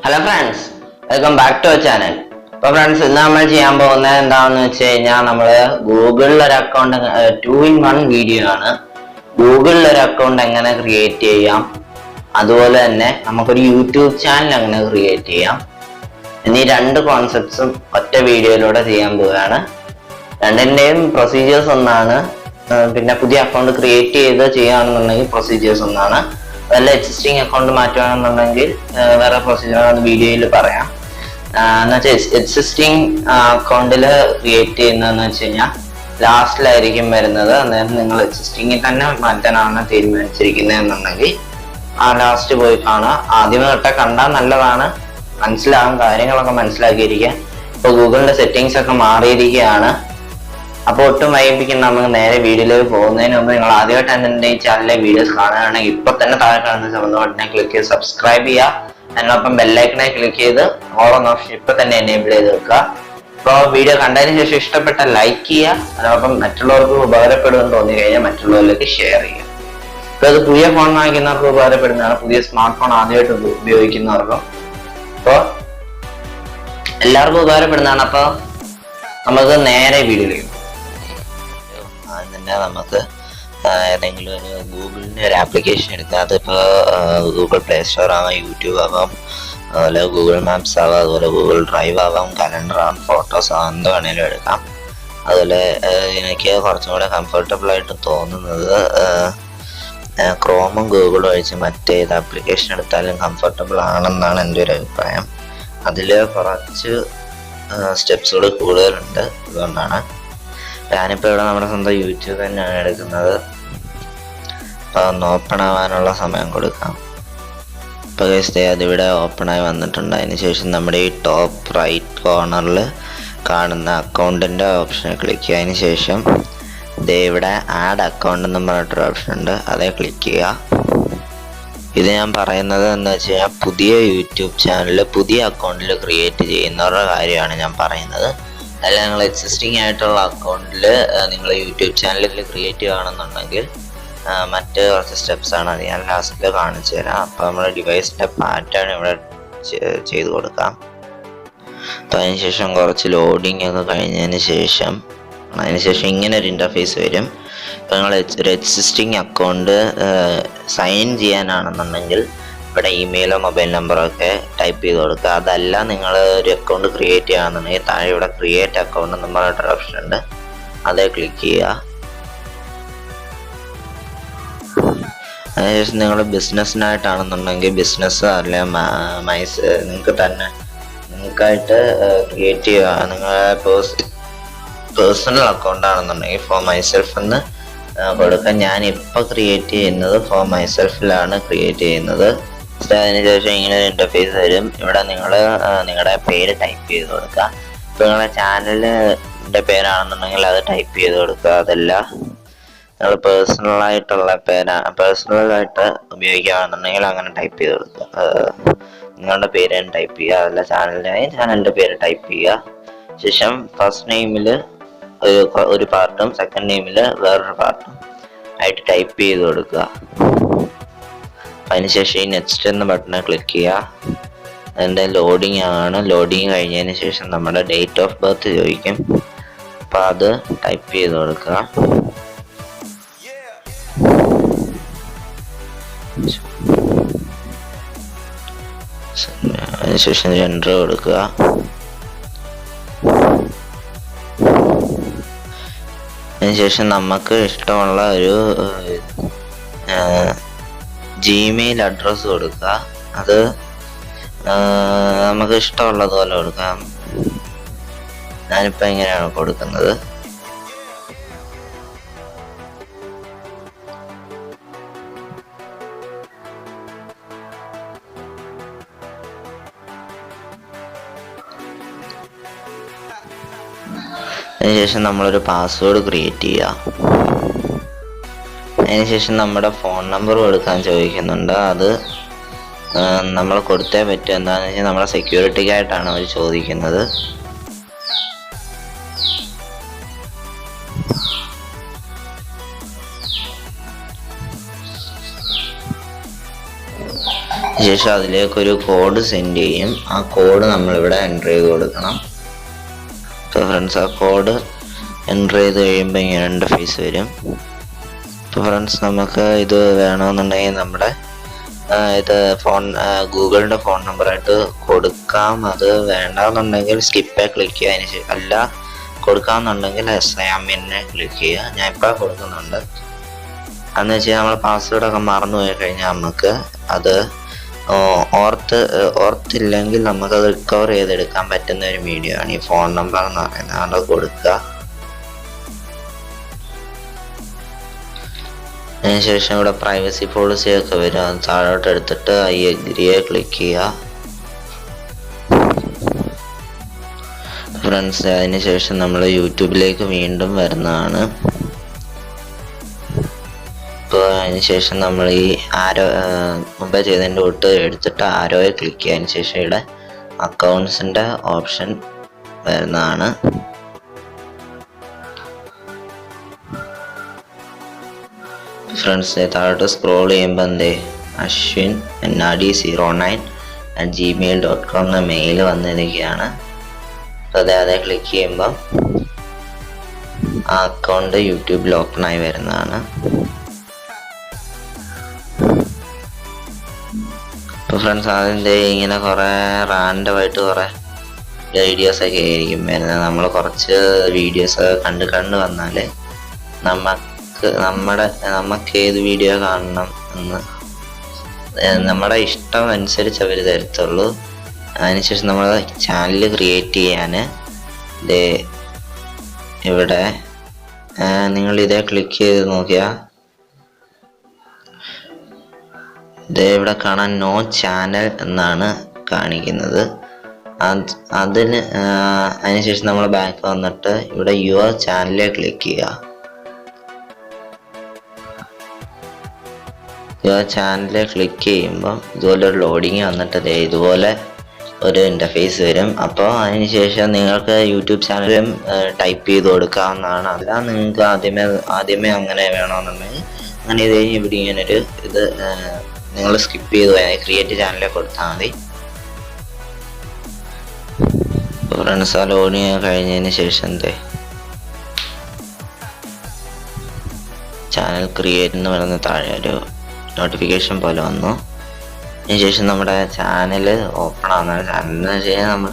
Hello friends, welcome back to our channel. അപ്പോൾ friends, ഇന്ന് നമ്മൾ ചെയ്യാൻ പോകുന്നത് എന്താണെന്ന് വെച്ച് കഴിഞ്ഞാൽ നമ്മൾ ഗൂഗിളിൽ ഒരു അക്കൗണ്ട് 2-in-1 വീഡിയോ ആണ്. ഗൂഗിളിൽ ഒരു അക്കൗണ്ട് എങ്ങനെ ക്രിയേറ്റ് ചെയ്യാം, അതുപോലെ തന്നെ നമുക്കൊരു യൂട്യൂബ് ചാനൽ എങ്ങനെ ക്രിയേറ്റ് ചെയ്യാം എന്നീ രണ്ട് കോൺസെപ്റ്റ്സും ഒറ്റ വീഡിയോയിലൂടെ ചെയ്യാൻ പോവുകയാണ്. രണ്ടിൻ്റെയും പ്രൊസീജിയേഴ്സ് ഒന്നാണ്. പിന്നെ പുതിയ അക്കൗണ്ട് ക്രിയേറ്റ് ചെയ്ത് ചെയ്യുകയാണെന്നുണ്ടെങ്കിൽ പ്രൊസീജിയേഴ്സ് ഒന്നാണ്. അതല്ല എക്സിസ്റ്റിംഗ് അക്കൗണ്ട് മാറ്റുകയാണെന്നുണ്ടെങ്കിൽ വേറെ പ്രൊസീജിയർ വീഡിയോയിൽ പറയാം. എന്നുവെച്ചാൽ എക്സിസ്റ്റിംഗ് അക്കൗണ്ടിൽ ക്രിയേറ്റ് ചെയ്യുന്നതെന്ന് വെച്ച് കഴിഞ്ഞാൽ ലാസ്റ്റിലായിരിക്കും വരുന്നത്. അന്നേരം നിങ്ങൾ എക്സിസ്റ്റിംഗിൽ തന്നെ മാറ്റാനാണ് തീരുമാനിച്ചിരിക്കുന്നത് എന്നുണ്ടെങ്കിൽ ആ ലാസ്റ്റ് പോയി കാണുക. ആദ്യമേ തൊട്ടേ കണ്ടാൽ നല്ലതാണ്, മനസ്സിലാകും, കാര്യങ്ങളൊക്കെ മനസ്സിലാക്കിയിരിക്കുക. ഇപ്പോൾ ഗൂഗിളിന്റെ സെറ്റിങ്സ് ഒക്കെ മാറിയിരിക്കുകയാണ്. അപ്പോൾ ഒട്ടും വൈകിപ്പിക്കുന്ന നമുക്ക് നേരെ വീഡിയോയിലേക്ക് പോകുന്നതിന് മുമ്പ് നിങ്ങൾ ആദ്യമായിട്ട് എൻ്റെ ഈ ചാനലിലെ വീഡിയോസ് കാണുകയാണെങ്കിൽ ഇപ്പൊ തന്നെ താഴെ കാണുന്ന ചുവന്ന ബട്ടനെ ക്ലിക്ക് ചെയ്ത് സബ്സ്ക്രൈബ് ചെയ്യുക. അതിനൊപ്പം ബെല്ലൈക്കനെ ക്ലിക്ക് ചെയ്ത് ഓൾ ഓൺ ഓപ്ഷൻ ഇപ്പൊ തന്നെ എനേബിൾ ചെയ്ത് വെക്കുക. അപ്പോൾ വീഡിയോ കണ്ടതിന് ശേഷം ഇഷ്ടപ്പെട്ട ലൈക്ക് ചെയ്യുക. അതിനൊപ്പം മറ്റുള്ളവർക്ക് ഉപകാരപ്പെടുമെന്ന് തോന്നി കഴിഞ്ഞാൽ മറ്റുള്ളവരിലേക്ക് ഷെയർ ചെയ്യുക. ഇപ്പോൾ ഇത് പുതിയ ഫോൺ വാങ്ങിക്കുന്നവർക്ക് ഉപകാരപ്പെടുന്നതാണ്, പുതിയ സ്മാർട്ട് ഫോൺ ആദ്യമായിട്ട് ഉപയോഗിക്കുന്നവർക്കും. അപ്പോൾ എല്ലാവർക്കും ഉപകാരപ്പെടുന്നതാണ്. അപ്പോൾ നമുക്ക് നേരെ വീഡിയോയിലേക്ക് തന്നെ നമുക്ക് ഏതെങ്കിലും ഒരു ഗൂഗിളിൻ്റെ ഒരു ആപ്ലിക്കേഷൻ എടുക്കുക. അതിപ്പോൾ ഗൂഗിൾ പ്ലേ സ്റ്റോർ ആവാം, യൂട്യൂബ് ആവാം, അതുപോലെ ഗൂഗിൾ മാപ്സ് ആവാം, അതുപോലെ ഗൂഗിൾ ഡ്രൈവ് ആവാം, കലണ്ടർ ആവാം, ഫോട്ടോസ് ആവാം, എന്ത് വേണേലും എടുക്കാം. അതുപോലെ എനിക്ക് കുറച്ചും കൂടെ കംഫർട്ടബിൾ ആയിട്ട് തോന്നുന്നത് ക്രോമും ഗൂഗിളും ഒഴിച്ച് മറ്റേത് ആപ്ലിക്കേഷൻ എടുത്താലും കംഫർട്ടബിൾ ആണെന്നാണ് എൻ്റെ ഒരു അഭിപ്രായം. അതിൽ കുറച്ച് സ്റ്റെപ്സുകൾ കൂടുതലുണ്ട്. അതുകൊണ്ടാണ് ഞാനിപ്പോൾ ഇവിടെ നമ്മുടെ സ്വന്തം യൂട്യൂബ് തന്നെയാണ് എടുക്കുന്നത്. അപ്പോൾ ഒന്ന് ഓപ്പൺ ആവാനുള്ള സമയം കൊടുക്കാം. ഇപ്പോൾ അതിവിടെ ഓപ്പണായി വന്നിട്ടുണ്ട്. അതിന് ശേഷം നമ്മുടെ ഈ ടോപ്പ് റൈറ്റ് കോർണറിൽ കാണുന്ന അക്കൗണ്ടിൻ്റെ ഓപ്ഷനെ ക്ലിക്ക് ചെയ്യുക. അതിന് ശേഷം ഇവിടെ ആഡ് അക്കൗണ്ട് എന്ന് പറഞ്ഞിട്ടൊരു ഓപ്ഷൻ ഉണ്ട്, അതേ ക്ലിക്ക് ചെയ്യുക. ഇത് ഞാൻ പറയുന്നത് എന്ന് വെച്ച് കഴിഞ്ഞാൽ പുതിയ യൂട്യൂബ് ചാനൽ പുതിയ അക്കൗണ്ടിൽ ക്രിയേറ്റ് ചെയ്യുന്നവരുടെ കാര്യമാണ് ഞാൻ പറയുന്നത്. അല്ല, നിങ്ങൾ എക്സിസ്റ്റിംഗ് ആയിട്ടുള്ള അക്കൗണ്ടിൽ നിങ്ങൾ യൂട്യൂബ് ചാനലിൽ ക്രിയേറ്റ് ചെയ്യുകയാണെന്നുണ്ടെങ്കിൽ മറ്റ് കുറച്ച് സ്റ്റെപ്സാണ്, അത് ഞാൻ ലാസ്റ്റിൽ കാണിച്ചു തരാം. അപ്പോൾ നമ്മുടെ ഡിവൈസിൻ്റെ പാറ്റേൺ ഇവിടെ ചെയ്ത് കൊടുക്കാം. അപ്പോൾ അതിനുശേഷം കുറച്ച് ലോഡിങ് ഒക്കെ കഴിഞ്ഞതിന് ശേഷം ഇങ്ങനെ ഒരു ഇൻ്റർഫേസ് വരും. ഇപ്പോൾ നിങ്ങൾ ഒരു എക്സിസ്റ്റിംഗ് അക്കൗണ്ട് സൈൻ ചെയ്യാനാണെന്നുണ്ടെങ്കിൽ ഇവിടെ ഇമെയിലോ മൊബൈൽ നമ്പറോ ഒക്കെ ടൈപ്പ് ചെയ്ത് കൊടുക്കുക. അതല്ല നിങ്ങൾ ഒരു അക്കൗണ്ട് ക്രിയേറ്റ് ചെയ്യുകയാണെന്നുണ്ടെങ്കിൽ താഴെ ഇവിടെ ക്രിയേറ്റ് അക്കൗണ്ട് എന്ന് പറഞ്ഞിട്ടൊരു ഓപ്ഷൻ ഉണ്ട്, അതേ ക്ലിക്ക് ചെയ്യുക. അതിനുശേഷം നിങ്ങൾ ബിസിനസ്സിനായിട്ടാണെന്നുണ്ടെങ്കിൽ ബിസിനസ് അല്ലെ നിങ്ങൾക്കായിട്ട് ക്രിയേറ്റ് ചെയ്യുക. നിങ്ങളുടെ പേഴ്സണൽ അക്കൗണ്ട് ആണെന്നുണ്ടെങ്കിൽ ഫോർ മൈസെൽഫ് എന്ന് കൊടുക്കാം. ഞാൻ ഇപ്പോൾ ക്രിയേറ്റ് ചെയ്യുന്നത് ഫോർ മൈസെൽഫിലാണ് ക്രിയേറ്റ് ചെയ്യുന്നത്. അതിനുശേഷം ഇങ്ങനെ ഒരു ഇൻ്റർഫേസ് വരും. ഇവിടെ നിങ്ങൾ നിങ്ങളുടെ പേര് ടൈപ്പ് ചെയ്ത് കൊടുക്കുക. ഇപ്പോൾ നിങ്ങളുടെ ചാനലിൻ്റെ പേരാണെന്നുണ്ടെങ്കിൽ അത് ടൈപ്പ് ചെയ്ത് കൊടുക്കുക. അതല്ല നിങ്ങൾ പേഴ്സണലായിട്ട് ഉപയോഗിക്കുകയാണെന്നുണ്ടെങ്കിൽ അങ്ങനെ ടൈപ്പ് ചെയ്ത് കൊടുക്കുക. നിങ്ങളുടെ പേര് ടൈപ്പ് ചെയ്യുക, അതല്ല ചാനലിൻ്റെ പേര് ടൈപ്പ് ചെയ്യുക. ശേഷം ഫസ്റ്റ് നെയിമിൽ ഒരു പാർട്ടും സെക്കൻഡ് നെയിമിൽ വേറൊരു പാർട്ടും ആയിട്ട് ടൈപ്പ് ചെയ്ത് കൊടുക്കുക. അതിനുശേഷം ഈ നെക്സ്റ്റ് എന്ന ബട്ടനെ ക്ലിക്ക് ചെയ്യുക. അതിൻ്റെ ലോഡിങ് ആണ്. ലോഡിങ് കഴിഞ്ഞതിന് ശേഷം നമ്മുടെ ഡേറ്റ് ഓഫ് ബർത്ത് ചോദിക്കും. അപ്പോൾ അത് ടൈപ്പ് ചെയ്ത് കൊടുക്കുക. അതിനുശേഷം ജെൻഡർ കൊടുക്കുക. അതിനുശേഷം നമുക്ക് ഇഷ്ടമുള്ള ഒരു ജിമെയിൽ അഡ്രസ്സ് കൊടുക്കുക. അത് നമുക്ക് ഇഷ്ടമുള്ളതുപോലെ കൊടുക്കാം. ഞാനിപ്പോൾ ഇങ്ങനെയാണ് കൊടുക്കുന്നത്. അതിനുശേഷം നമ്മളൊരു പാസ്വേഡ് ക്രിയേറ്റ് ചെയ്യുക. അതിനുശേഷം നമ്മുടെ ഫോൺ നമ്പർ കൊടുക്കാൻ ചോദിക്കുന്നുണ്ട്. അത് നമ്മൾ കൊടുത്തേ പറ്റും. എന്താണെന്ന് വെച്ചാൽ നമ്മളെ സെക്യൂരിറ്റിക്കായിട്ടാണ് അവർ ചോദിക്കുന്നത്. ശേഷം അതിലേക്കൊരു കോഡ് സെൻഡ് ചെയ്യും. ആ കോഡ് നമ്മളിവിടെ എൻ്റർ ചെയ്ത് കൊടുക്കണം. ഇപ്പോൾ ഫ്രണ്ട്സ് ആ കോഡ് എൻ്റർ ചെയ്ത് കഴിയുമ്പോൾ ഇങ്ങനെ ഇൻ്റർഫേസ് വരും. ഇപ്പോൾ ഫ്രണ്ട്സ് നമുക്ക് ഇത് വേണമെന്നുണ്ടെങ്കിൽ നമ്മുടെ ഇത് ഗൂഗിളിൻ്റെ ഫോൺ നമ്പറായിട്ട് കൊടുക്കാം. അത് വേണ്ടാന്നുണ്ടെങ്കിൽ സ്കിപ്പ് ക്ലിക്ക് ചെയ്യുക. അതിന് അല്ല കൊടുക്കാമെന്നുണ്ടെങ്കിൽ SIM ക്ലിക്ക് ചെയ്യുക. ഞാൻ ഇപ്പോൾ കൊടുക്കുന്നുണ്ട്. അതെന്ന് വെച്ചാൽ നമ്മൾ പാസ്വേഡൊക്കെ മറന്നു പോയി കഴിഞ്ഞാൽ നമുക്ക് അത് ഓർത്തില്ലെങ്കിൽ നമുക്കത് റിക്കവർ ചെയ്തെടുക്കാൻ പറ്റുന്ന ഒരു മീഡിയ ആണ് ഈ ഫോൺ നമ്പർ എന്ന് പറയുന്നത്. അത് കൊടുക്കുക. അതിനുശേഷം ഇവിടെ പ്രൈവസി പോളിസി ഒക്കെ വരും. അത് താഴോട്ട് എടുത്തിട്ട് ഐ അഗ്രിയെ ക്ലിക്ക് ചെയ്യുക. ഫ്രണ്ട്സ് അതിനുശേഷം നമ്മൾ യൂട്യൂബിലേക്ക് വീണ്ടും വരുന്നതാണ്. ഇപ്പോൾ അതിനുശേഷം നമ്മൾ ഈ ആരോ മുമ്പേ ചെയ്തതിൻ്റെ തൊട്ട് എടുത്തിട്ട് ആരോയെ ക്ലിക്ക് ചെയ്യുക. അതിനുശേഷം ഇവിടെ അക്കൗണ്ട്സിൻ്റെ ഓപ്ഷൻ വരുന്നതാണ്. ഫ്രണ്ട്സ് താഴോട്ട് സ്ക്രോൾ ചെയ്യുമ്പോൾ ashwin@09@gmail.com എന്ന മെയിൽ വന്നിരിക്കുകയാണ്. അപ്പോൾ അതേ ക്ലിക്ക് ചെയ്യുമ്പോൾ ആ അക്കൗണ്ട് യൂട്യൂബിൽ ഓപ്പണായി വരുന്നതാണ്. ഇപ്പോൾ ഫ്രണ്ട്സ് അതിൻ്റെ ഇങ്ങനെ കുറേ റാൻഡമായിട്ട് കുറേ വീഡിയോസൊക്കെ ആയിരിക്കും വരുന്നത്. നമ്മൾ കുറച്ച് വീഡിയോസ് കണ്ട് വന്നാൽ നമുക്ക് ഏത് വീഡിയോ കാണണം എന്ന് നമ്മുടെ ഇഷ്ടം അനുസരിച്ച് അവർ തരത്തുള്ളൂ. അതിനുശേഷം നമ്മൾ ചാനൽ ക്രിയേറ്റ് ചെയ്യാൻ ഇവിടെ നിങ്ങൾ ഇതേ ക്ലിക്ക് ചെയ്ത് നോക്കിയാൽ ഇവിടെ കാണാൻ നോ ചാനൽ എന്നാണ് കാണിക്കുന്നത്. അതിനുശേഷം നമ്മൾ ബാക്ക് വന്നിട്ട് ഇവിടെ യുവർ ചാനലിൽ ക്ലിക്ക് ചെയ്യുക. ചാനലിൽ ക്ലിക്ക് ചെയ്യുമ്പോൾ ഇതുപോലെ ഒരു ലോഡിങ് വന്നിട്ട് ഇതുപോലെ ഒരു ഇൻ്റർഫേസ് വരും. അപ്പോൾ അതിനുശേഷം നിങ്ങൾക്ക് യൂട്യൂബ് ചാനലും ടൈപ്പ് ചെയ്ത് കൊടുക്കാവുന്നതാണ്. അല്ല നിങ്ങൾക്ക് ആദ്യമേ അങ്ങനെ വേണമെന്നുണ്ടെങ്കിൽ അങ്ങനെ ഇത് കഴിഞ്ഞ് ഇവിടെ ഇങ്ങനൊരു ഇത് നിങ്ങൾ സ്കിപ്പ് ചെയ്ത് പോയാൽ ക്രിയേറ്റ് ചാനലിൽ കൊടുത്താൽ മതി. ഫ്രണ്ട്സ് ആ ലോഡിങ് കഴിഞ്ഞതിന് ശേഷം ചാനൽ ക്രിയേറ്റ് എന്ന് പറയുന്ന താഴെ ഒരു നോട്ടിഫിക്കേഷൻ പോലെ വന്നു. അതിനുശേഷം നമ്മുടെ ചാനൽ ഓപ്പൺ ആവുന്ന ചാനൽ എന്ന് വെച്ച് കഴിഞ്ഞാൽ നമ്മൾ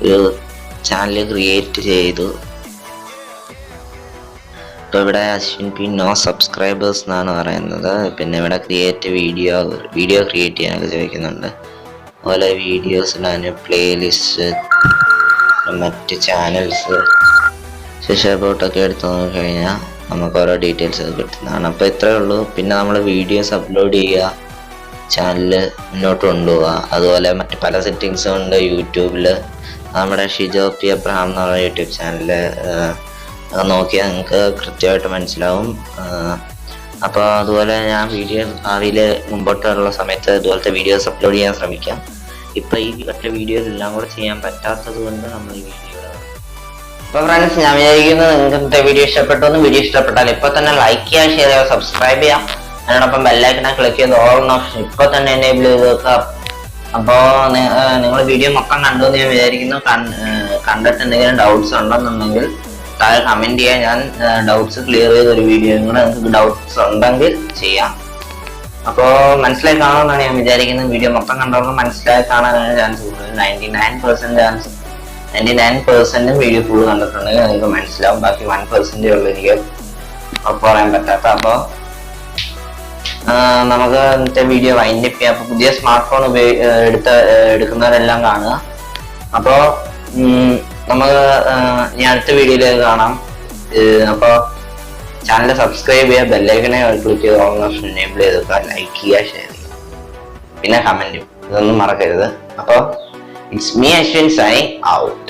ഒരു ചാനൽ ക്രിയേറ്റ് ചെയ്തു. ഇപ്പോൾ ഇവിടെ അശ്വിൻ പി നോ സബ്സ്ക്രൈബേഴ്സ് എന്നാണ് പറയുന്നത്. പിന്നെ ഇവിടെ ക്രിയേറ്റ് വീഡിയോ ക്രിയേറ്റ് ചെയ്യാനൊക്കെ ചോദിക്കുന്നുണ്ട്. അതുപോലെ വീഡിയോസിലാണ് പ്ലേലിസ്റ്റ്, മറ്റ് ചാനൽസ്, ശേഷം അബൌട്ടൊക്കെ എടുത്ത് നോക്കിക്കഴിഞ്ഞാൽ നമുക്ക് ഓരോ ഡീറ്റെയിൽസ് കിട്ടുന്നതാണ്. അപ്പോൾ ഇത്രയേ ഉള്ളൂ. പിന്നെ നമ്മൾ വീഡിയോസ് അപ്ലോഡ് ചെയ്യുക, ചാനൽ മുന്നോട്ട് കൊണ്ടുപോവുക. അതുപോലെ മറ്റ് പല സെറ്റിങ്സും ഉണ്ട് യൂട്യൂബിൽ. നമ്മുടെ ഷിജോ പി അബ്രഹാം എന്ന് പറയുന്ന യൂട്യൂബ് ചാനൽ നോക്കിയാൽ നിങ്ങൾക്ക് കൃത്യമായിട്ട് മനസ്സിലാവും. അപ്പോൾ അതുപോലെ ഞാൻ ഭാവിയിൽ മുമ്പോട്ടുള്ള സമയത്ത് ഇതുപോലത്തെ വീഡിയോസ് അപ്ലോഡ് ചെയ്യാൻ ശ്രമിക്കാം. ഇപ്പോൾ ഈ ഒറ്റ വീഡിയോസ് എല്ലാം കൂടെ ചെയ്യാൻ പറ്റാത്തത് കൊണ്ട് നമ്മൾ ഈ വീഡിയോ. അപ്പോൾ ഫ്രണ്ട്സ് ഞാൻ വിചാരിക്കുന്നത് നിങ്ങൾക്ക് വീഡിയോ ഇഷ്ടപ്പെട്ടു. വീഡിയോ ഇഷ്ടപ്പെട്ടാൽ ഇപ്പോൾ തന്നെ ലൈക്ക് ചെയ്യുക, ഷെയർ ചെയ്യുക, സബ്സ്ക്രൈബ് ചെയ്യാം. അതിനോടൊപ്പം ബെല്ലൈക്കനെ ക്ലിക്ക് ചെയ്ത് ഓൾ ഓപ്ഷൻ ഇപ്പോൾ തന്നെ എനേബിൾ ചെയ്ത് വെക്കുക. അപ്പോൾ നിങ്ങൾ വീഡിയോ മൊത്തം കണ്ടു എന്ന് ഞാൻ വിചാരിക്കുന്നു. കണ്ടിട്ട് എന്തെങ്കിലും ഡൗട്ട്സ് ഉണ്ടെന്നുണ്ടെങ്കിൽ താഴെ കമൻറ്റ് ചെയ്യാൻ. ഞാൻ ഡൗട്ട്സ് ക്ലിയർ ചെയ്ത ഒരു വീഡിയോ കൂടെ നിങ്ങൾക്ക് ഡൗട്ട്സ് ഉണ്ടെങ്കിൽ ചെയ്യാം. അപ്പോൾ മനസ്സിലായി കാണുമെന്നാണ് ഞാൻ വിചാരിക്കുന്നത്. വീഡിയോ മൊത്തം കണ്ടവർക്ക് മനസ്സിലായി കാണാനാണ് ചാൻസ് കൂടുതൽ. 99% വീഡിയോ ഫുൾ കണ്ടിട്ടുണ്ടെങ്കിൽ നിങ്ങൾക്ക് മനസ്സിലാവും. ബാക്കി 1% ഉള്ളൂ എനിക്ക് പറയാൻ പറ്റാത്ത. അപ്പോൾ നമുക്ക് ഇന്നത്തെ വീഡിയോ വൈൻഡപ്പ് ചെയ്യാം. അപ്പോൾ പുതിയ സ്മാർട്ട് ഫോൺ എടുക്കുന്നവരെല്ലാം കാണുക. അപ്പോൾ നമുക്ക് ഇനി അടുത്ത വീഡിയോയിലേക്ക് കാണാം. അപ്പോൾ ചാനൽ സബ്സ്ക്രൈബ് ചെയ്യുക, ബെല്ലൈക്കനെ ക്ലിക്ക് ചെയ്ത് ഓൾ ഓപ്ഷൻ എനേബിൾ ചെയ്ത് വെക്കുക, ലൈക്ക് ചെയ്യുക, ഷെയർ ചെയ്യുക, പിന്നെ കമൻറ്റും ഇതൊന്നും മറക്കരുത്. അപ്പോൾ it's me Ashwin signing out.